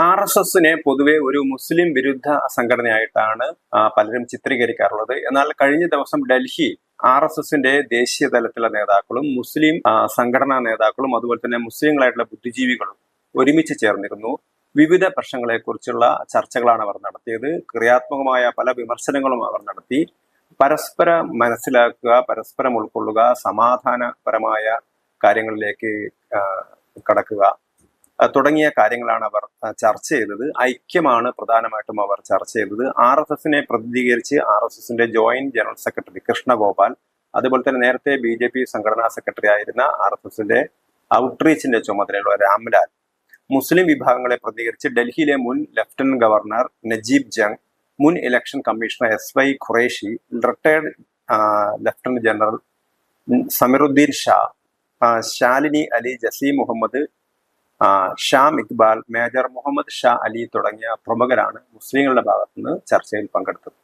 RSSനെ പൊതുവെ ഒരു മുസ്ലിം വിരുദ്ധ സംഘടനയായിട്ടാണ് പലരും ചിത്രീകരിക്കാറുള്ളത്. എന്നാൽ കഴിഞ്ഞ ദിവസം ഡൽഹി RSSന്റെ ദേശീയ തലത്തിലുള്ള നേതാക്കളും മുസ്ലിം സംഘടനാ നേതാക്കളും അതുപോലെ തന്നെ മുസ്ലിങ്ങളായിട്ടുള്ള ബുദ്ധിജീവികളും ഒരുമിച്ച് ചേർന്നിരുന്നു. വിവിധ പ്രശ്നങ്ങളെക്കുറിച്ചുള്ള ചർച്ചകളാണ് അവർ നടത്തിയത്. ക്രിയാത്മകമായ പല വിമർശനങ്ങളും അവർ നടത്തി. പരസ്പരം മനസ്സിലാക്കുക, പരസ്പരം ഉൾക്കൊള്ളുക, സമാധാനപരമായ കാര്യങ്ങളിലേക്ക് കടക്കുക തുടങ്ങിയ കാര്യങ്ങളാണ് അവർ ചർച്ച ചെയ്തത്. ഐക്യമാണ് പ്രധാനമായിട്ടും അവർ ചർച്ച ചെയ്തത്. RSSനെ പ്രതിനിധീകരിച്ച് RSSന്റെ ജോയിന്റ് ജനറൽ സെക്രട്ടറി കൃഷ്ണഗോപാൽ, അതുപോലെ തന്നെ നേരത്തെ BJP സംഘടനാ സെക്രട്ടറി ആയിരുന്ന RSSന്റെ ഔട്ട്റീച്ചിന്റെ ചുമതലയുള്ള രാംലാൽ, മുസ്ലിം വിഭാഗങ്ങളെ പ്രതിനിധീകരിച്ച് ഡൽഹിയിലെ മുൻ ലഫ്റ്റനന്റ് ഗവർണർ നജീബ് ജംഗ്, മുൻ election commissioner SY Qureshi, retired lieutenant general Zameeruddin Shah, Shalini Ali, Jaseem Muhammad, Sham Iqbal, major Muhammad Shah Ali തുടങ്ങിയ പ്രമുഖരാണ് മുസ്ലിങ്ങളുടെ ഭാഗത്തുനിന്ന് ചർച്ചയിൽ പങ്കെടുത്തത്.